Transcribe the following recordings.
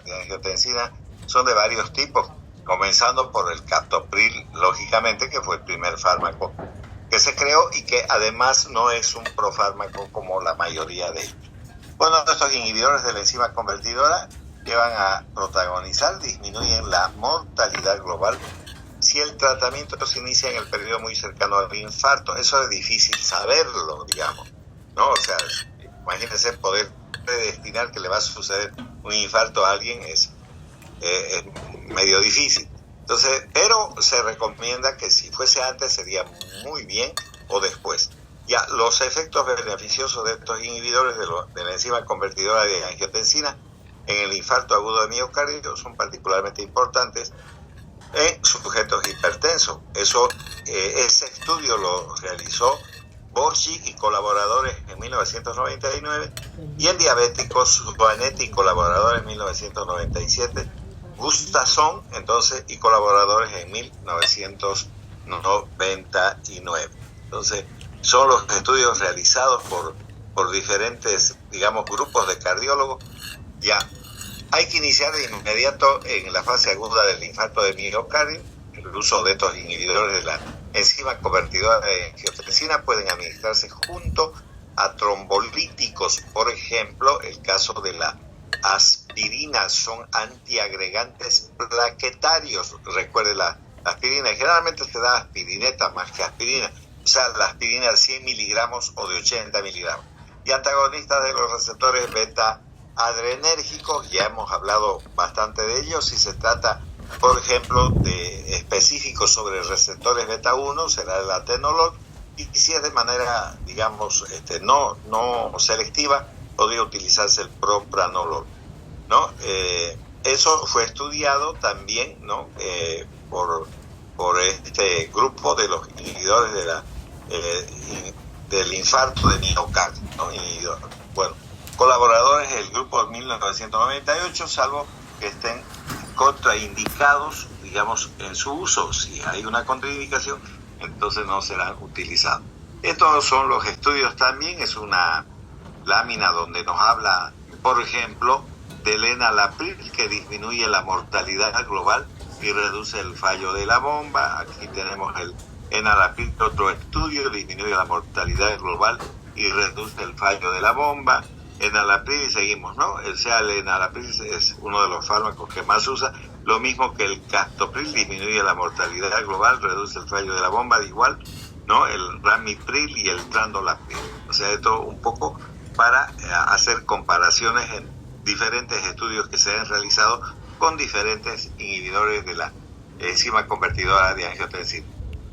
de angiotensina son de varios tipos, comenzando por el captopril, lógicamente, que fue el primer fármaco que se creó y que además no es un profármaco como la mayoría de ellos. Bueno, estos inhibidores de la enzima convertidora que van a protagonizar disminuyen la mortalidad global si el tratamiento se inicia en el periodo muy cercano al infarto. Eso es difícil saberlo, digamos, ¿no? O sea, imagínense poder predestinar que le va a suceder un infarto a alguien es medio difícil. Entonces, pero se recomienda que si fuese antes sería muy bien o después. Ya, los efectos beneficiosos de estos inhibidores de la enzima convertidora de angiotensina en el infarto agudo de miocardio son particularmente importantes en sujetos hipertensos. Ese estudio lo realizó Borchi y colaboradores en 1999 y en diabéticos Boanetti y colaboradores en 1997, Gustafson entonces y colaboradores en 1999. Entonces son los estudios realizados por diferentes, digamos, grupos de cardiólogos. Ya hay que iniciar de inmediato en la fase aguda del infarto de miocardio. El uso de estos inhibidores de la enzima convertidora de angiotensina pueden administrarse junto a trombolíticos. Por ejemplo, el caso de la aspirina, son antiagregantes plaquetarios. Recuerde, la aspirina, generalmente se da aspirineta más que aspirina, o sea, la aspirina de 100 miligramos o de 80 miligramos. Y antagonistas de los receptores beta adrenérgicos, ya hemos hablado bastante de ellos. Si se trata, por ejemplo, de específicos sobre receptores beta 1, será el atenolol, y si es de manera, digamos, no selectiva, podría utilizarse el propranolol, ¿no? Eso fue estudiado también, ¿no? Por este grupo de los inhibidores del infarto de miocardio, ¿no? Bueno, colaboradores del grupo de 1998, salvo que estén contraindicados, digamos, en su uso. Si hay una contraindicación, entonces no serán utilizados. Estos son los estudios también. Es una lámina donde nos habla, por ejemplo, del enalapril, que disminuye la mortalidad global y reduce el fallo de la bomba. Aquí tenemos el enalapril, otro estudio, disminuye la mortalidad global y reduce el fallo de la bomba. Enalapril, y seguimos, ¿no? O sea, el enalapril es uno de los fármacos que más usa, lo mismo que el captopril, disminuye la mortalidad global, reduce el fallo de la bomba, de igual, ¿no? El ramipril y el trandolapril. O sea, esto un poco para hacer comparaciones en diferentes estudios que se han realizado con diferentes inhibidores de la enzima convertidora de angiotensina.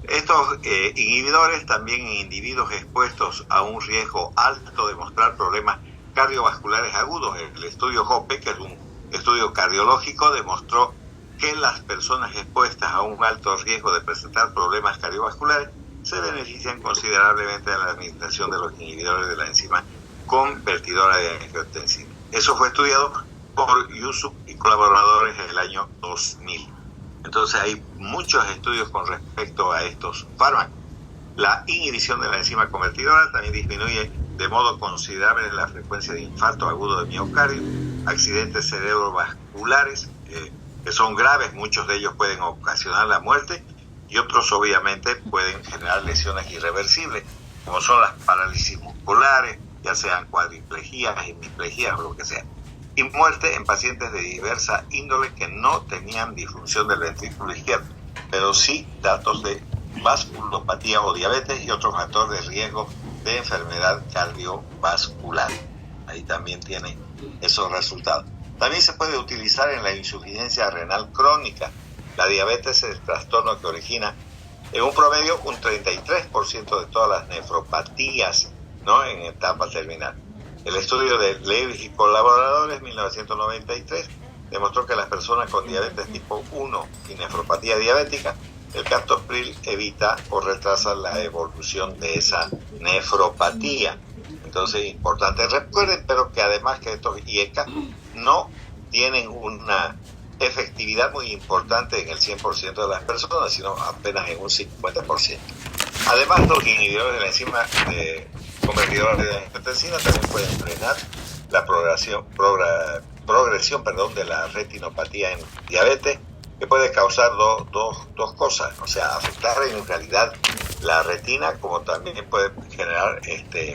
Estos inhibidores también en individuos expuestos a un riesgo alto de mostrar problemas cardiovasculares agudos. El estudio HOPE, que es un estudio cardiológico, demostró que las personas expuestas a un alto riesgo de presentar problemas cardiovasculares se benefician considerablemente de la administración de los inhibidores de la enzima convertidora de angiotensina. Eso fue estudiado por Yusuf y colaboradores en el año 2000. Entonces hay muchos estudios con respecto a estos fármacos. La inhibición de la enzima convertidora también disminuye de modo considerable la frecuencia de infarto agudo de miocardio, accidentes cerebrovasculares que son graves, muchos de ellos pueden ocasionar la muerte y otros obviamente pueden generar lesiones irreversibles, como son las parálisis musculares, ya sean cuadriplegias, hemiplegias o lo que sea, y muerte en pacientes de diversa índole que no tenían disfunción del ventrículo izquierdo, pero sí datos de vasculopatía o diabetes y otros factores de riesgo de enfermedad cardiovascular. Ahí también tiene esos resultados. También se puede utilizar en la insuficiencia renal crónica. La diabetes es el trastorno que origina en un promedio un 33% de todas las nefropatías, ¿no?, en etapa terminal. El estudio de Lewis y colaboradores, 1993, demostró que las personas con diabetes tipo 1 y nefropatía diabética, el captopril evita o retrasa la evolución de esa nefropatía. Entonces, importante. Recuerden, pero que además que estos IECA no tienen una efectividad muy importante en el 100% de las personas, sino apenas en un 50%. Además, los inhibidores de la enzima convertidora de angiotensina también pueden frenar la progresión de la retinopatía en diabetes, que puede causar dos cosas, o sea, afectar en realidad la retina, como también puede generar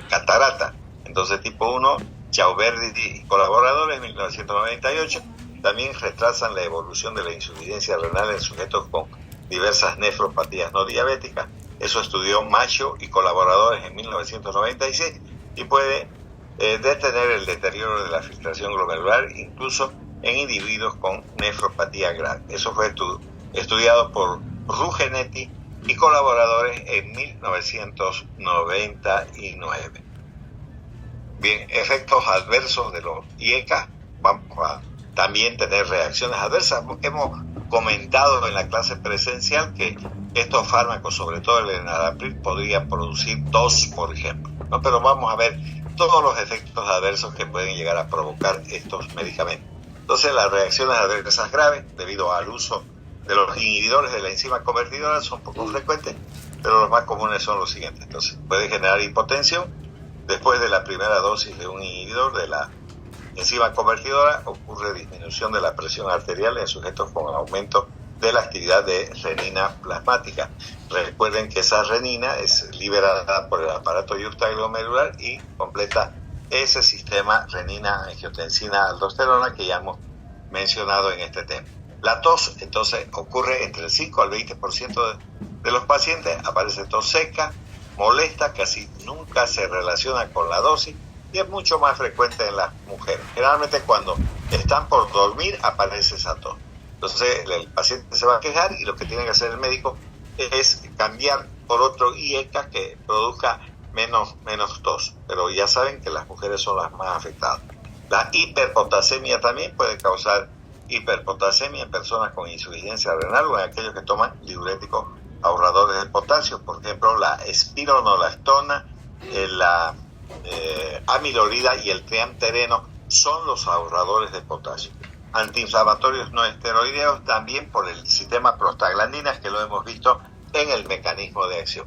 catarata. Entonces, tipo 1, Chauverdi y colaboradores, 1998, también retrasan la evolución de la insuficiencia renal en sujetos con diversas nefropatías no diabéticas. Eso estudió Macho y colaboradores en 1996 y puede detener el deterioro de la filtración glomerular incluso en individuos con nefropatía grave. Eso fue estudiado por Rugenetti y colaboradores en 1999. Bien, efectos adversos de los IECA. Vamos a también tener reacciones adversas. Hemos comentado en la clase presencial que estos fármacos, sobre todo el enalapril, podrían producir tos, por ejemplo, ¿no? Pero vamos a ver todos los efectos adversos que pueden llegar a provocar estos medicamentos. Entonces, las reacciones adversas graves, debido al uso de los inhibidores de la enzima convertidora, son poco frecuentes, pero los más comunes son los siguientes. Entonces, puede generar hipotensión. Después de la primera dosis de un inhibidor de la enzima convertidora, ocurre disminución de la presión arterial en sujetos con aumento de la actividad de renina plasmática. Recuerden que esa renina es liberada por el aparato yuxtaglomerular y completa ese sistema renina-angiotensina-aldosterona que ya hemos mencionado en este tema. La tos, entonces, ocurre entre el 5 al 20% de los pacientes. Aparece tos seca, molesta, casi nunca se relaciona con la dosis y es mucho más frecuente en las mujeres. Generalmente cuando están por dormir aparece esa tos. Entonces el paciente se va a quejar y lo que tiene que hacer el médico es cambiar por otro IECA que produzca menos tos. Pero ya saben que las mujeres son las más afectadas. La hiperpotasemia también puede causar hiperpotasemia en personas con insuficiencia renal o en aquellos que toman diuréticos ahorradores de potasio, por ejemplo la espironolactona, la amilorida y el triamtereno son los ahorradores de potasio. Antiinflamatorios no esteroideos también por el sistema prostaglandinas, que lo hemos visto en el mecanismo de acción.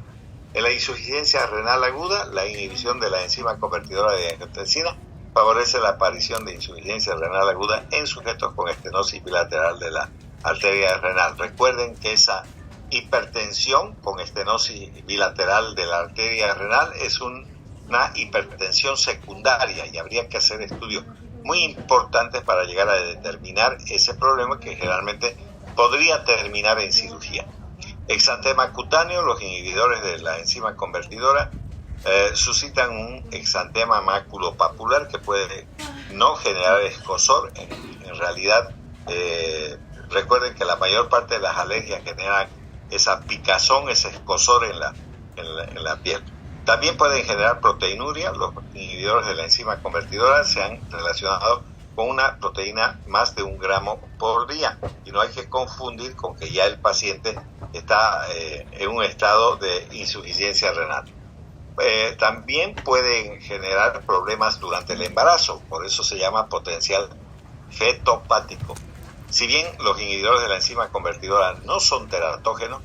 En la insuficiencia renal aguda, la inhibición de la enzima convertidora de angiotensina favorece la aparición de insuficiencia renal aguda en sujetos con estenosis bilateral de la arteria renal. Recuerden que esa hipertensión con estenosis bilateral de la arteria renal es una hipertensión secundaria y habría que hacer estudios muy importantes para llegar a determinar ese problema que generalmente podría terminar en cirugía. Exantema cutáneo, los inhibidores de la enzima convertidora suscitan un exantema maculopapular que puede no generar escozor. En realidad, recuerden que la mayor parte de las alergias generan esa picazón, ese escozor en la piel. También pueden generar proteinuria. Los inhibidores de la enzima convertidora se han relacionado con una proteína más de 1 gramo por día. Y no hay que confundir con que ya el paciente está en un estado de insuficiencia renal. También pueden generar problemas durante el embarazo, por eso se llama potencial fetopático. Si bien los inhibidores de la enzima convertidora no son teratógenos,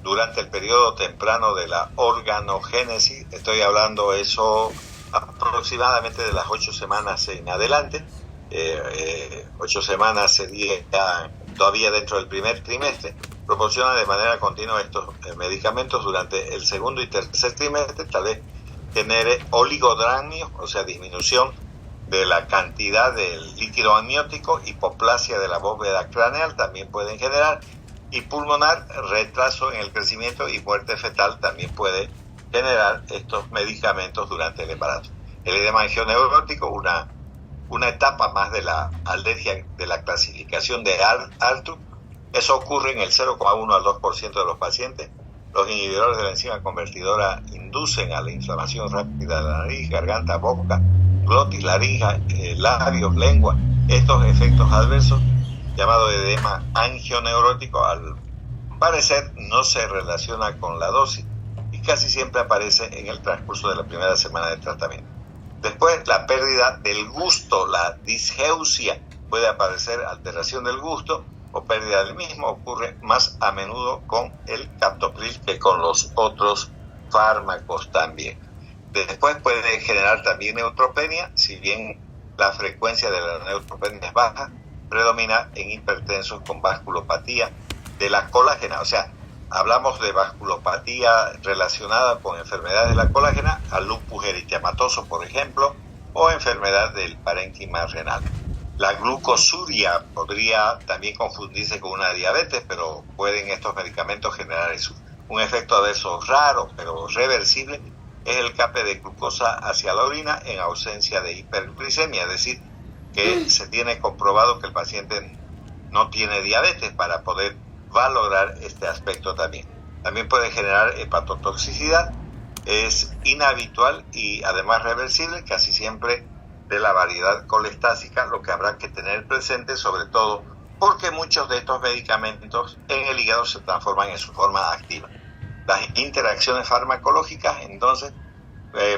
durante el periodo temprano de la organogénesis, estoy hablando eso aproximadamente de las 8 semanas en adelante, 8 semanas sería todavía dentro del primer trimestre, proporciona de manera continua estos medicamentos durante el segundo y tercer trimestre, tal vez genere oligodramnios, o sea, disminución de la cantidad del líquido amniótico, hipoplasia de la bóveda craneal también pueden generar, y pulmonar, retraso en el crecimiento y muerte fetal también puede generar estos medicamentos durante el embarazo. El edema angioneurótico, una etapa más de la alergia de la clasificación de Arthur, eso ocurre en el 0,1 al 2% de los pacientes. Los inhibidores de la enzima convertidora inducen a la inflamación rápida de la nariz, garganta, boca, glotis, laringe, labios, lengua. Estos efectos adversos, llamado edema angioneurótico, al parecer no se relaciona con la dosis y casi siempre aparece en el transcurso de la primera semana de tratamiento. Después, la pérdida del gusto, la disgeusia, puede aparecer alteración del gusto o pérdida del mismo, ocurre más a menudo con el captopril que con los otros fármacos también. Después puede generar también neutropenia, si bien la frecuencia de la neutropenia es baja, predomina en hipertensos con vasculopatía de la colágena. O sea, hablamos de vasculopatía relacionada con enfermedades de la colágena, al lupus eritematoso, por ejemplo, o enfermedad del parénquima renal. La glucosuria podría también confundirse con una diabetes, pero pueden estos medicamentos generar eso. Un efecto adverso raro, pero reversible, es el escape de glucosa hacia la orina en ausencia de hiperglicemia, es decir, que se tiene comprobado que el paciente no tiene diabetes para poder valorar este aspecto también. También puede generar hepatotoxicidad, es inhabitual y además reversible, casi siempre de la variedad colestática, lo que habrá que tener presente, sobre todo porque muchos de estos medicamentos en el hígado se transforman en su forma activa. Las interacciones farmacológicas, entonces,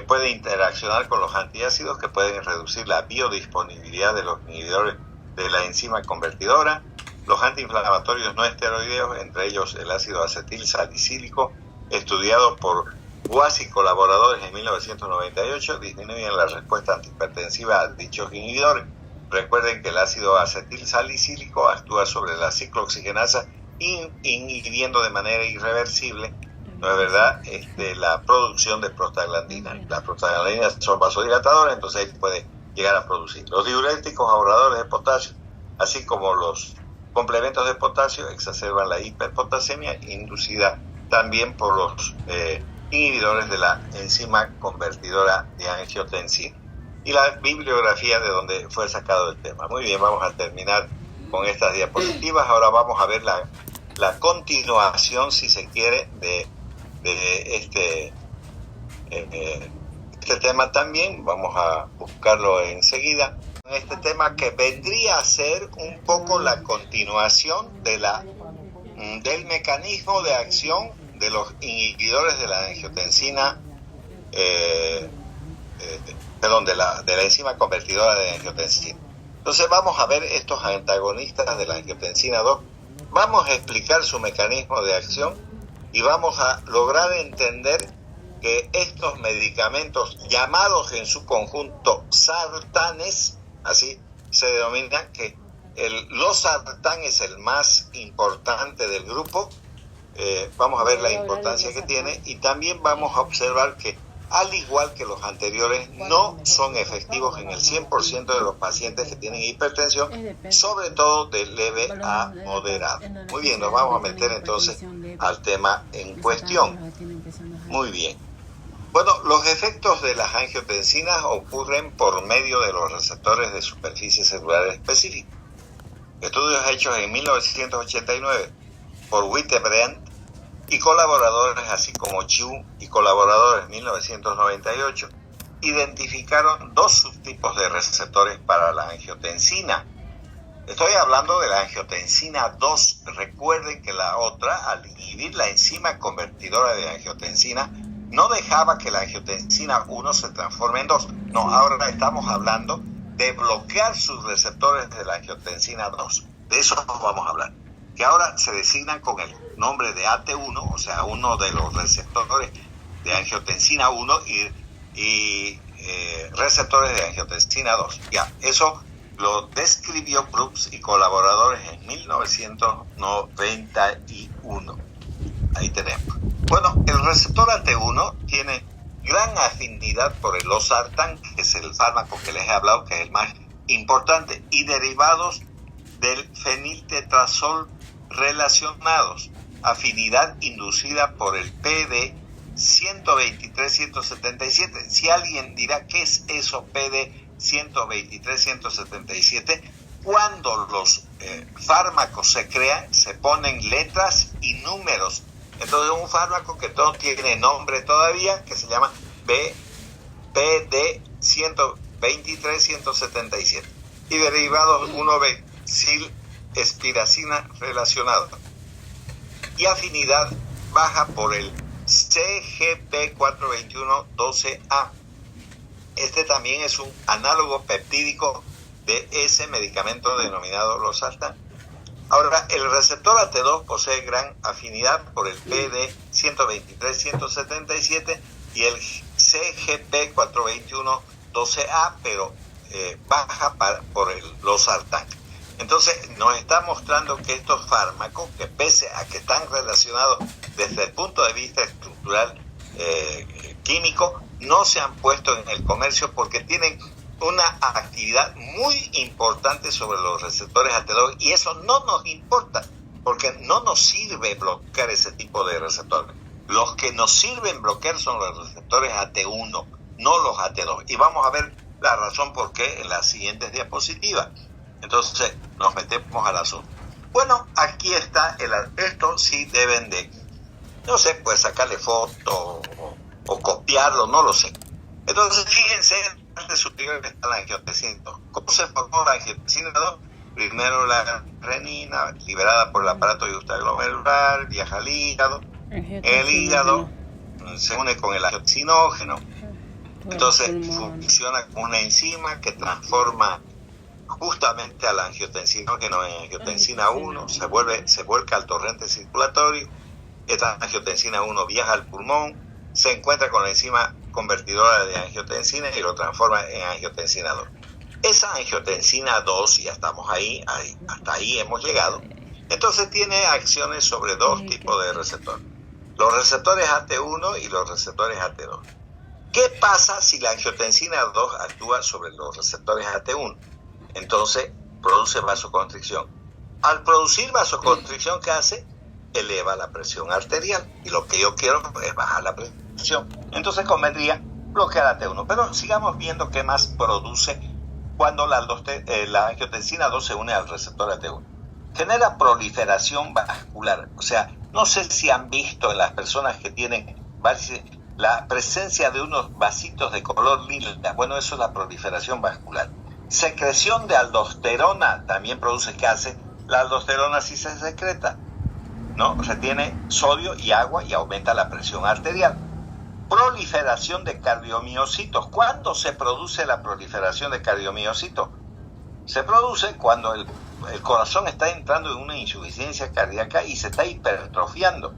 pueden interaccionar con los antiácidos que pueden reducir la biodisponibilidad de los inhibidores de la enzima convertidora, los antiinflamatorios no esteroideos, entre ellos el ácido acetil salicílico, estudiado por Guas y colaboradores en 1998, disminuyen la respuesta antihipertensiva a dichos inhibidores. Recuerden que el ácido acetil salicílico actúa sobre la ciclooxigenasa inhibiendo de manera irreversible, ¿no es verdad?, la producción de prostaglandinas. Las prostaglandinas son vasodilatadoras, entonces ahí puede llegar a producir. Los diuréticos ahorradores de potasio, así como los complementos de potasio, exacerban la hiperpotasemia inducida también por los inhibidores de la enzima convertidora de angiotensina. Y la bibliografía de donde fue sacado el tema. Muy bien, vamos a terminar con estas diapositivas. Ahora vamos a ver la continuación, si se quiere, de este tema también. Vamos a buscarlo enseguida. Este tema que vendría a ser un poco la continuación del mecanismo de acción de los inhibidores de la angiotensina, de la enzima convertidora de angiotensina. Entonces vamos a ver estos antagonistas de la angiotensina 2, vamos a explicar su mecanismo de acción y vamos a lograr entender que estos medicamentos, llamados en su conjunto sartanes, así se denominan, que losartán es el más importante del grupo. Vamos a ver la importancia que tiene y también vamos a observar que, al igual que los anteriores, no son efectivos en el 100% de los pacientes que tienen hipertensión, sobre todo de leve a moderado. Muy bien, nos vamos a meter entonces al tema en cuestión. Muy bien. Bueno, los efectos de las angiotensinas ocurren por medio de los receptores de superficie celular específica. Estudios hechos en 1989 por Wittebrand y colaboradores, así como Chu y colaboradores en 1998, identificaron dos subtipos de receptores para la angiotensina. Estoy hablando de la angiotensina 2. Recuerden que la otra, al inhibir la enzima convertidora de angiotensina, no dejaba que la angiotensina 1 se transforme en 2. No, ahora estamos hablando de bloquear sus receptores de la angiotensina 2. De eso vamos a hablar. Que ahora se designan con el nombre de AT1, o sea, uno de los receptores de angiotensina 1 y receptores de angiotensina 2. Ya, eso lo describió Brooks y colaboradores en 1991. Ahí tenemos. Bueno, el receptor AT1 tiene gran afinidad por el losartán, que es el fármaco que les he hablado, que es el más importante, y derivados del feniltetrazol relacionados, afinidad inducida por el PD 123-177. Si alguien dirá qué es eso PD 123-177, cuando los fármacos se crean, se ponen letras y números. Entonces un fármaco que no tiene nombre todavía, que se llama PD 123-177, y derivados 1-bensil espiracina relacionado, y afinidad baja por el CGP421-12A. Este también es un análogo peptídico de ese medicamento denominado losartán. Ahora, el receptor AT2 posee gran afinidad por el PD 123-177 y el CGP421-12A, pero baja por el losartán. Entonces nos está mostrando que estos fármacos, que pese a que están relacionados desde el punto de vista estructural químico, no se han puesto en el comercio porque tienen una actividad muy importante sobre los receptores AT2, y eso no nos importa porque no nos sirve bloquear ese tipo de receptores. Los que nos sirven bloquear son los receptores AT1, no los AT2. Y vamos a ver la razón por qué en las siguientes diapositivas. Entonces nos metemos al asunto. Bueno, aquí está, esto sí deben de, no sé, pues sacarle foto o copiarlo, no lo sé. Entonces fíjense, en la parte superior está la angiotensina 2. ¿Cómo se formó la angiotensina 2? Primero la renina, liberada por el aparato justaglomerular, viaja al hígado. El hígado se une con el angiotensinógeno. Entonces funciona como una enzima que transforma justamente al angiotensinógeno en angiotensina 1, se vuelca al torrente circulatorio. Esta angiotensina 1 viaja al pulmón, se encuentra con la enzima convertidora de angiotensina y lo transforma en angiotensina 2. Esa angiotensina 2, ya estamos ahí, hasta ahí hemos llegado, entonces tiene acciones sobre dos tipos de receptores: los receptores AT1 y los receptores AT2. ¿Qué pasa si la angiotensina 2 actúa sobre los receptores AT1? Entonces produce vasoconstricción. Al producir vasoconstricción, ¿qué hace? Eleva la presión arterial, y lo que yo quiero es bajar la presión. Entonces convendría bloquear AT1. Pero sigamos viendo qué más produce cuando la angiotensina 2 se une al receptor AT1. Genera proliferación vascular. O sea, no sé si han visto en las personas que tienen varices la presencia de unos vasitos de color lila. Bueno, eso es la proliferación vascular. Secreción de aldosterona también produce. ¿Qué hace? La aldosterona sí se secreta, ¿no? Retiene sodio y agua y aumenta la presión arterial. Proliferación de cardiomiocitos. ¿Cuándo se produce la proliferación de cardiomiocitos? Se produce cuando el corazón está entrando en una insuficiencia cardíaca y se está hipertrofiando.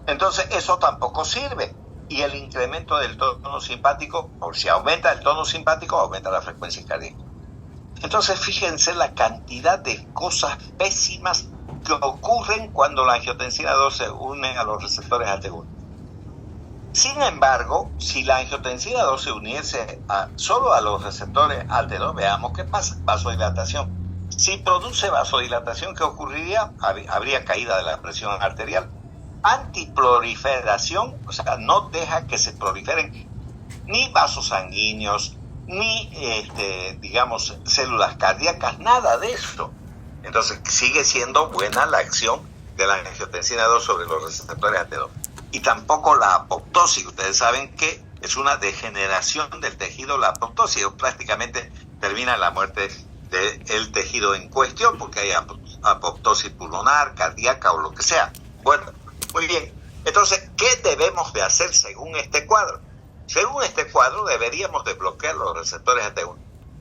Entonces eso tampoco sirve. Y el incremento del tono simpático, o si aumenta el tono simpático, aumenta la frecuencia cardíaca. Entonces fíjense la cantidad de cosas pésimas que ocurren cuando la angiotensina 2 se une a los receptores AT1. Sin embargo, si la angiotensina 2 se uniese solo a los receptores AT2, veamos qué pasa: vasodilatación. Si produce vasodilatación, ¿qué ocurriría? Habría caída de la presión arterial. Antiproliferación, o sea, no deja que se proliferen ni vasos sanguíneos, ni, digamos, células cardíacas, nada de esto. Entonces sigue siendo buena la acción de la angiotensina 2 sobre los receptores AT2. Y tampoco la apoptosis. Ustedes saben que es una degeneración del tejido, la apoptosis. Prácticamente termina la muerte del tejido en cuestión, porque hay apoptosis pulmonar, cardíaca o lo que sea. Bueno, muy bien. Entonces, ¿qué debemos de hacer según este cuadro? Según este cuadro, deberíamos de bloquear los receptores AT1.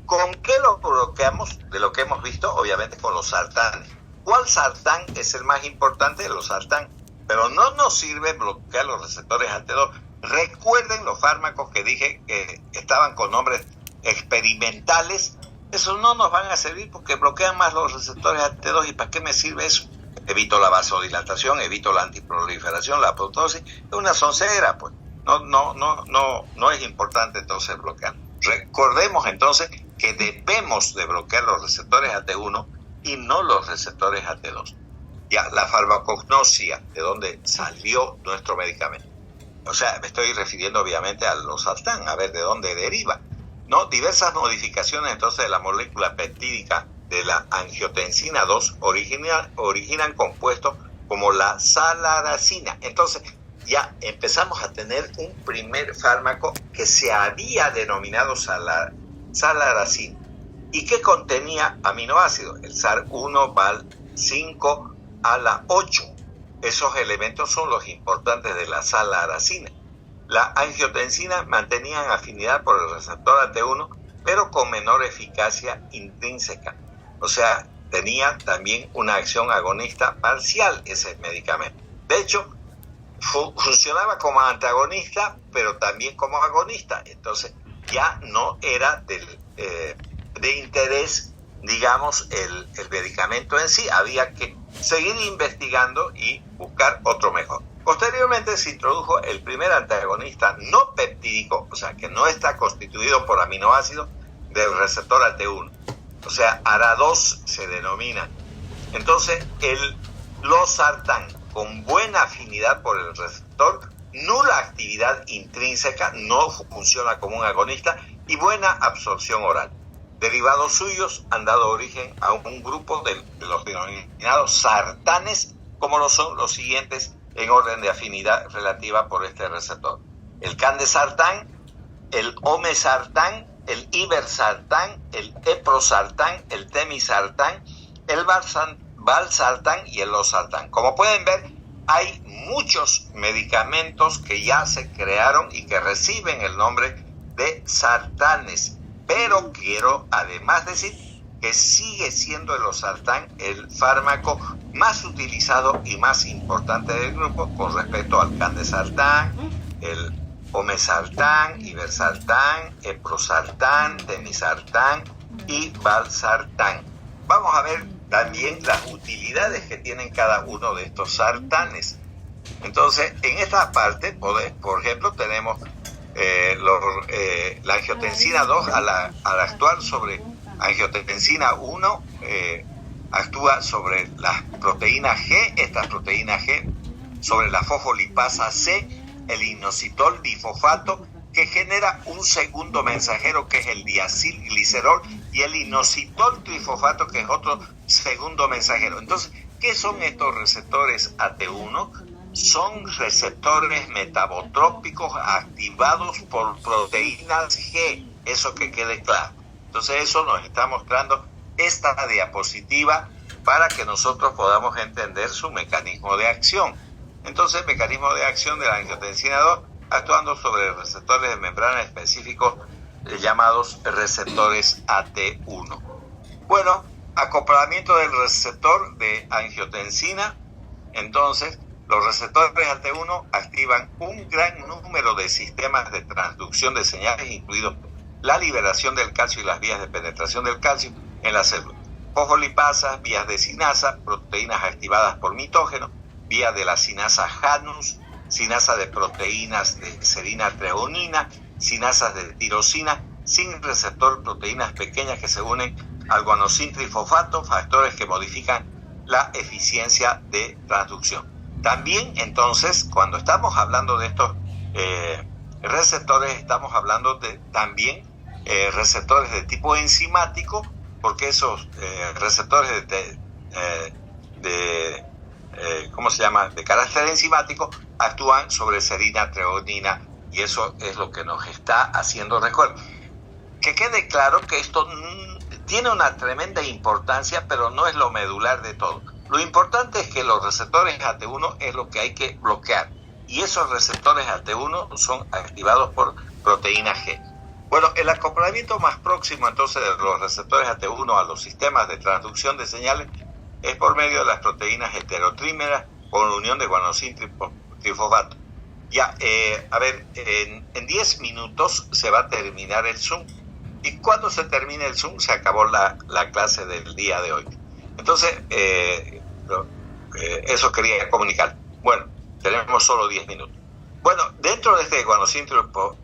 ¿Con qué los bloqueamos? De lo que hemos visto, obviamente, con los sartanes. ¿Cuál sartán es el más importante? Los sartán. Pero no nos sirve bloquear los receptores AT2. Recuerden los fármacos que dije que estaban con nombres experimentales. Esos no nos van a servir porque bloquean más los receptores AT2. ¿Y para qué me sirve eso? Evito la vasodilatación, evito la antiproliferación, la apoptosis. Es una soncera, pues. No es importante entonces bloquear. Recordemos entonces que debemos de bloquear los receptores AT1 y no los receptores AT2. Ya, la farmacognosia, de donde salió nuestro medicamento. O sea, me estoy refiriendo obviamente a los sartán, a ver de dónde deriva, ¿no? Diversas modificaciones entonces de la molécula peptídica de la angiotensina 2 originan compuestos como la salaracina. Entonces, ya empezamos a tener un primer fármaco que se había denominado salaracina y que contenía aminoácidos, el SAR1, VAL5, ALA8. Esos elementos son los importantes de la salaracina. La angiotensina mantenía afinidad por el receptor AT1, pero con menor eficacia intrínseca. O sea, tenía también una acción agonista parcial ese medicamento. De hecho, funcionaba como antagonista, pero también como agonista. Entonces, ya no era de interés, digamos, el medicamento en sí. Había que seguir investigando y buscar otro mejor. Posteriormente se introdujo el primer antagonista no peptídico, o sea, que no está constituido por aminoácidos del receptor AT1. O sea, ARA2 se denomina. Entonces, el losartán, con buena afinidad por el receptor, nula actividad intrínseca, no funciona como un agonista y buena absorción oral. Derivados suyos han dado origen a un grupo de los denominados sartanes, como lo son los siguientes en orden de afinidad relativa por este receptor: el candesartán, el omesartán, el ibersartán, el eprosartán, el temisartán, el valsartán y el losartán. Como pueden ver, hay muchos medicamentos que ya se crearon y que reciben el nombre de sartanes, pero quiero además decir que sigue siendo el losartán el fármaco más utilizado y más importante del grupo con respecto al candesartán, el omesartán, ibersartán, eprosartán, temisartán y valsartán. Vamos a ver también las utilidades que tienen cada uno de estos sartanes. Entonces, en esta parte, por ejemplo, tenemos la angiotensina 2 al actuar sobre angiotensina 1, actúa sobre las proteínas G, estas proteínas G, sobre la fosfolipasa C, el inositol difosfato, que genera un segundo mensajero que es el diacilglicerol, y el inositol trifosfato, que es otro segundo mensajero. Entonces, ¿qué son estos receptores AT1? Son receptores metabotrópicos activados por proteínas G, eso que quede claro. Entonces, eso nos está mostrando esta diapositiva para que nosotros podamos entender su mecanismo de acción. Entonces, el mecanismo de acción de la angiotensina 2 actuando sobre receptores de membrana específicos llamados receptores AT1. Bueno, acoplamiento del receptor de angiotensina. Entonces, los receptores AT1 activan un gran número de sistemas de transducción de señales, incluidos la liberación del calcio y las vías de penetración del calcio en la célula, fosfolipasas, vías de sinasa, proteínas activadas por mitógeno, vía de la sinasa Janus, sinasa de proteínas de serina treonina, sinasas de tirosina, sin receptor, proteínas pequeñas que se unen al guanosin trifosfato, factores que modifican la eficiencia de transducción. También, entonces, cuando estamos hablando de estos receptores, estamos hablando de también receptores de tipo enzimático, porque esos receptores de carácter enzimático actúan sobre serina treonina, y eso es lo que nos está haciendo recuerdo. Que quede claro que esto tiene una tremenda importancia, pero no es lo medular de todo. Lo importante es que los receptores AT1 es lo que hay que bloquear, y esos receptores AT1 son activados por proteína G. Bueno, el acoplamiento más próximo entonces de los receptores AT1 a los sistemas de transducción de señales es por medio de las proteínas heterotrímeras con unión de guanosin trifosfato. Ya, en 10 minutos se va a terminar el Zoom, y cuando se termine el Zoom se acabó la clase del día de hoy. Entonces, eso quería comunicar. Bueno, tenemos solo 10 minutos. Bueno, dentro de este guanosin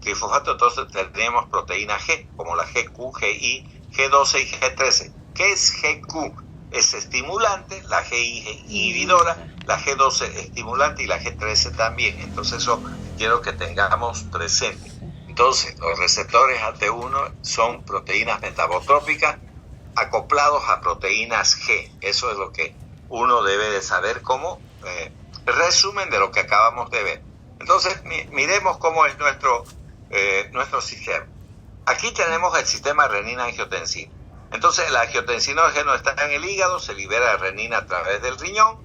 trifosfato entonces tenemos proteína G, como la GQ, GI, G12 y G13. ¿Qué es GQ? Es estimulante, la GI es inhibidora, la G12 estimulante y la G13 también. Entonces eso quiero que tengamos presente. Entonces, los receptores AT1 son proteínas metabotrópicas acoplados a proteínas G. Eso es lo que uno debe de saber como resumen de lo que acabamos de ver. Entonces, miremos cómo es nuestro sistema. Aquí tenemos el sistema renina-angiotensina. Entonces, el angiotensinógeno está en el hígado, se libera renina a través del riñón.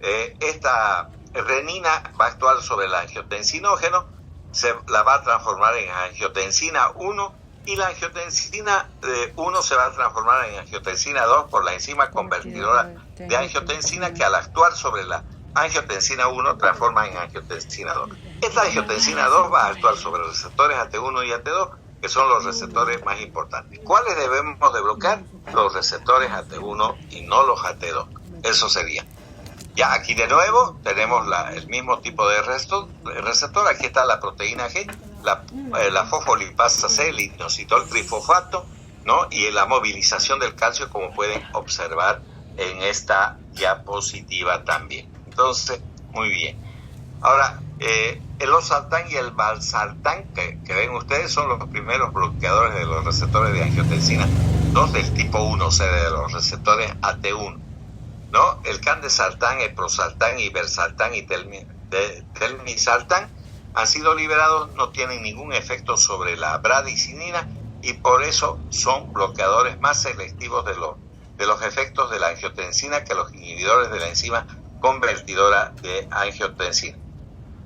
Esta renina va a actuar sobre el angiotensinógeno, se la va a transformar en angiotensina 1, y la angiotensina 1 se va a transformar en angiotensina 2 por la enzima convertidora de angiotensina, que al actuar sobre la angiotensina 1 transforma en angiotensina 2. Esta angiotensina 2 va a actuar sobre receptores AT1 y AT2 que son los receptores más importantes. ¿Cuáles debemos de bloquear? Los receptores AT1 y no los AT2. Eso sería. Ya aquí de nuevo tenemos el mismo tipo de receptor. Aquí está la proteína G, la fosfolipasa C, el inositol trifosfato, ¿no? Y la movilización del calcio, como pueden observar en esta diapositiva también. Entonces, muy bien. Ahora, el losartán y el valsartán, que ven ustedes, son los primeros bloqueadores de los receptores de angiotensina 2 del tipo 1, o sea, de los receptores AT1, ¿no? El candesartán, eprosartán, ibersartán y telmisartán han sido liberados, no tienen ningún efecto sobre la bradicinina y por eso son bloqueadores más selectivos de los efectos de la angiotensina que los inhibidores de la enzima convertidora de angiotensina.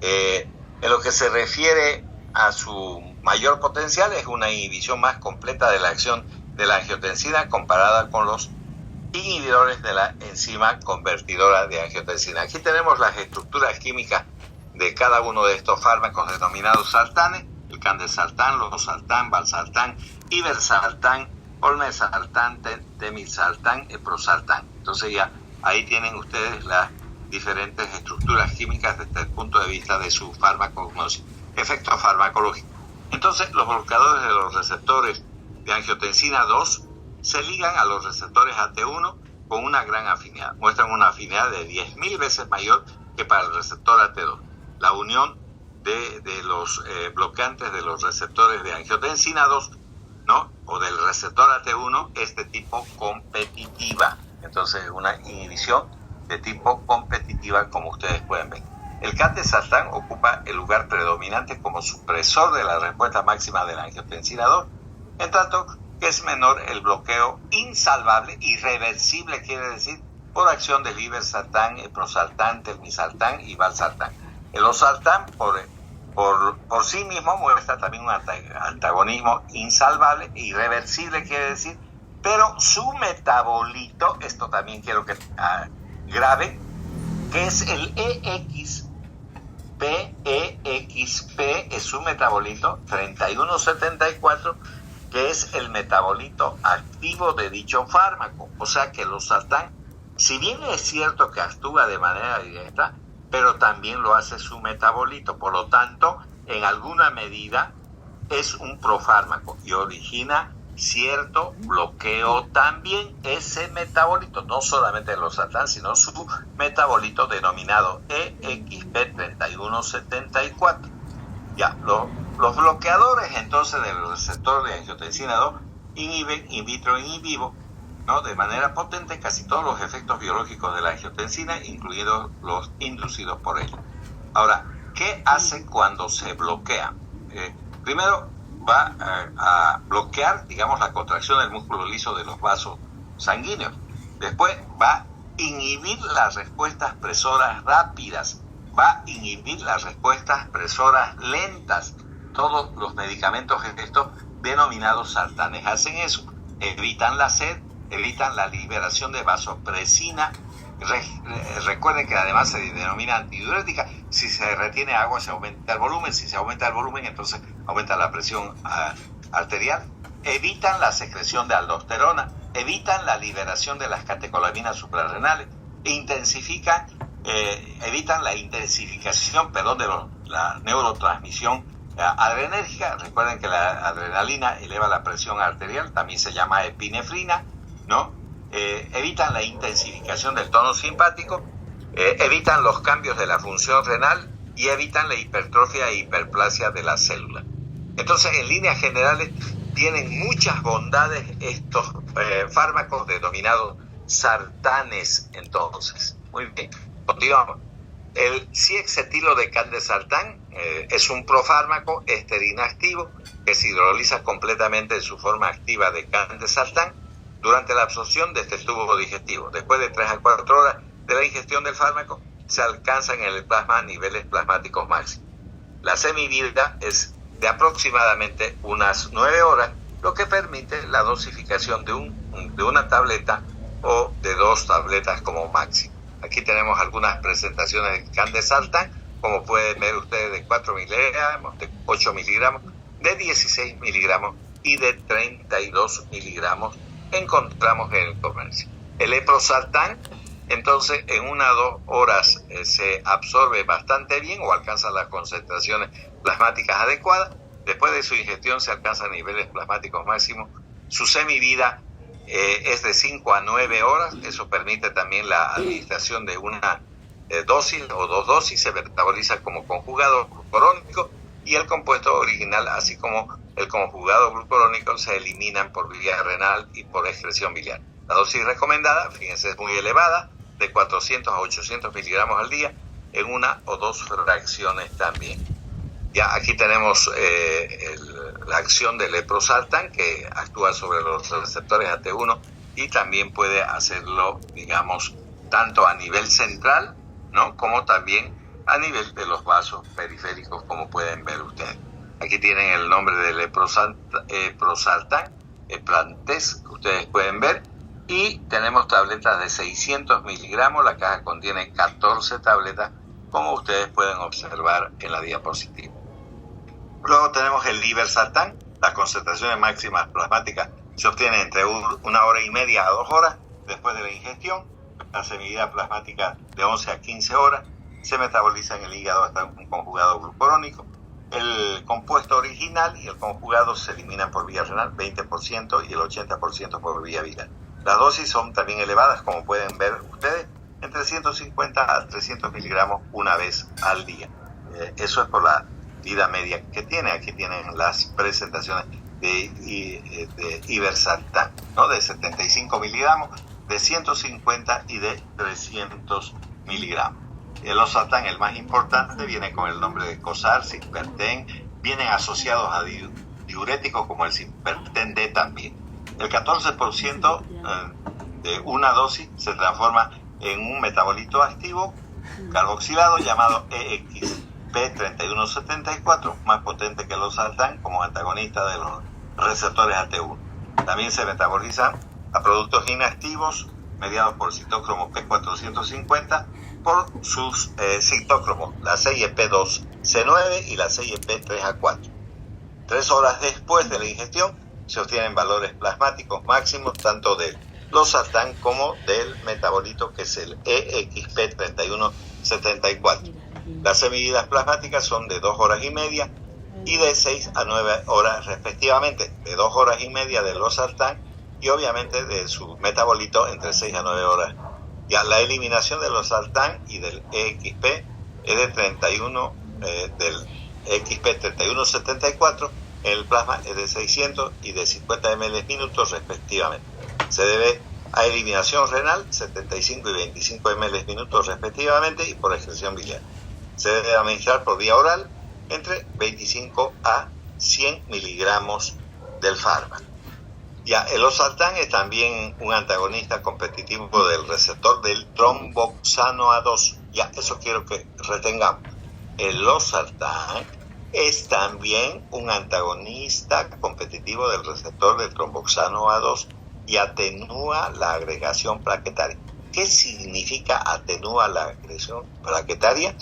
En lo que se refiere a su mayor potencial, es una inhibición más completa de la acción de la angiotensina comparada con los inhibidores de la enzima convertidora de angiotensina. Aquí tenemos las estructuras químicas de cada uno de estos fármacos denominados sartanes: el candesartán, losartán, valsartán, ibersartán, olmesartán, temilsartán, eprosartán. Entonces ya ahí tienen ustedes las diferentes estructuras químicas desde el punto de vista de su efecto farmacológico. Entonces, los bloqueadores de los receptores de angiotensina 2 se ligan a los receptores AT1 con una gran afinidad. Muestran una afinidad de 10.000 veces mayor que para el receptor AT2. La unión de los bloqueantes de los receptores de angiotensina 2, ¿no? O del receptor AT1 es de tipo competitiva. Entonces, una inhibición de tipo competitiva, como ustedes pueden ver. El candesartán ocupa el lugar predominante como supresor de la respuesta máxima de la angiotensina 2, en tanto que es menor el bloqueo insalvable, irreversible, quiere decir, por acción del ibersartán, eprosartán, telmisartán y valsartán. El losartán, por sí mismo, muestra también un antagonismo insalvable, irreversible, quiere decir, pero su metabolito, esto también quiero que grave, que es el EXP, es su metabolito 3174, que es el metabolito activo de dicho fármaco. O sea que el losartán, si bien es cierto que actúa de manera directa, pero también lo hace su metabolito, por lo tanto, en alguna medida es un profármaco y origina cierto bloqueo también ese metabolito, no solamente el losartán, sino su metabolito denominado EXP3174. Ya, los bloqueadores entonces del receptor de angiotensina 2 inhiben in vitro y in vivo, ¿no? De manera potente casi todos los efectos biológicos de la angiotensina, incluidos los inducidos por ella. Ahora, ¿qué hace cuando se bloquea? Primero, va a bloquear, digamos, la contracción del músculo liso de los vasos sanguíneos. Después va a inhibir las respuestas presoras rápidas, va a inhibir las respuestas presoras lentas. Todos los medicamentos estos denominados sartanes hacen eso. Evitan la sed, evitan la liberación de vasopresina. Recuerden que además se denomina antidiurética. Si se retiene agua se aumenta el volumen, si se aumenta el volumen entonces aumenta la presión arterial. Evitan la secreción de aldosterona, evitan la liberación de las catecolaminas suprarrenales, evitan la intensificación de la neurotransmisión adrenérgica. Recuerden que la adrenalina eleva la presión arterial, también se llama epinefrina, ¿no? Evitan la intensificación del tono simpático, evitan los cambios de la función renal y evitan la hipertrofia e hiperplasia de la célula. Entonces, en líneas generales, tienen muchas bondades estos fármacos denominados sartanes. Entonces, muy bien, continuamos. El ciexetilo de candesartán es un profármaco esterinactivo que se hidroliza completamente en su forma activa de candesartán durante la absorción de este tubo digestivo. Después de 3 a 4 horas de la ingestión del fármaco, se alcanzan en el plasma niveles plasmáticos máximos. La semivida es de aproximadamente unas 9 horas, lo que permite la dosificación de una tableta o de 2 tabletas como máximo. Aquí tenemos algunas presentaciones de candesartán, como pueden ver ustedes, de 4 miligramos, de 8 miligramos, de 16 miligramos y de 32 miligramos encontramos en el comercio. El leprosartán, entonces, en 1 a 2 horas se absorbe bastante bien o alcanza las concentraciones plasmáticas adecuadas. Después de su ingestión se alcanzan niveles plasmáticos máximos. Su semivida es de 5 a 9 horas. Eso permite también la administración de una dosis o 2 dosis. Se metaboliza como conjugado glucurónico y el compuesto original, así como el conjugado glucurónico, se eliminan por vía renal y por excreción biliar. La dosis recomendada, fíjense, es muy elevada, de 400 a 800 miligramos al día, en 1 o 2 fracciones también. Ya aquí tenemos la acción del leprosartán, que actúa sobre los receptores AT1 y también puede hacerlo, digamos, tanto a nivel central, ¿no?, como también a nivel de los vasos periféricos, como pueden ver ustedes. Aquí tienen el nombre del leprosartán, Eplantes, que ustedes pueden ver. Y tenemos tabletas de 600 miligramos, la caja contiene 14 tabletas, como ustedes pueden observar en la diapositiva. Luego tenemos el ibersartán. Las concentraciones máximas plasmáticas se obtienen entre 1 hora y media a 2 horas después de la ingestión. La semivida plasmática de 11 a 15 horas se metaboliza en el hígado hasta un conjugado glucurónico. El compuesto original y el conjugado se eliminan por vía renal, 20%, y el 80% por vía biliar. Las dosis son también elevadas, como pueden ver ustedes, entre 150 a 300 miligramos una vez al día. Eso es por la vida media que tiene. Aquí tienen las presentaciones de ibersartán, ¿no?, de 75 miligramos, de 150 y de 300 miligramos. El losartán, el más importante, viene con el nombre de COSAR, Simperten, vienen asociados a diuréticos como el Simperten D también. El 14% de una dosis se transforma en un metabolito activo carboxilado llamado EXP3174, más potente que el losartán como antagonista de los receptores AT1. También se metabolizan a productos inactivos mediados por citócromo P450 por sus citócromos, la CYP2C9 y la CYP3A4. 3 horas después de la ingestión se obtienen valores plasmáticos máximos tanto del losartán como del metabolito, que es el EXP3174. Las semividas plasmáticas son de 2 horas y media y de 6 a 9 horas respectivamente, de 2 horas y media del losartán y obviamente de su metabolito entre 6 a 9 horas. Ya la eliminación del losartán y del EXP es de 31, del EXP3174, en el plasma es de 600 y de 50 ml minutos respectivamente. Se debe a eliminación renal, 75 y 25 ml minutos respectivamente, y por excreción biliar. Se debe administrar por vía oral entre 25 a 100 miligramos del fármaco. Ya, el losartán es también un antagonista competitivo del receptor del tromboxano A2. Ya, eso quiero que retengamos. El losartán es también un antagonista competitivo del receptor del tromboxano A2 y atenúa la agregación plaquetaria. ¿Qué significa atenúa la agresión plaquetaria?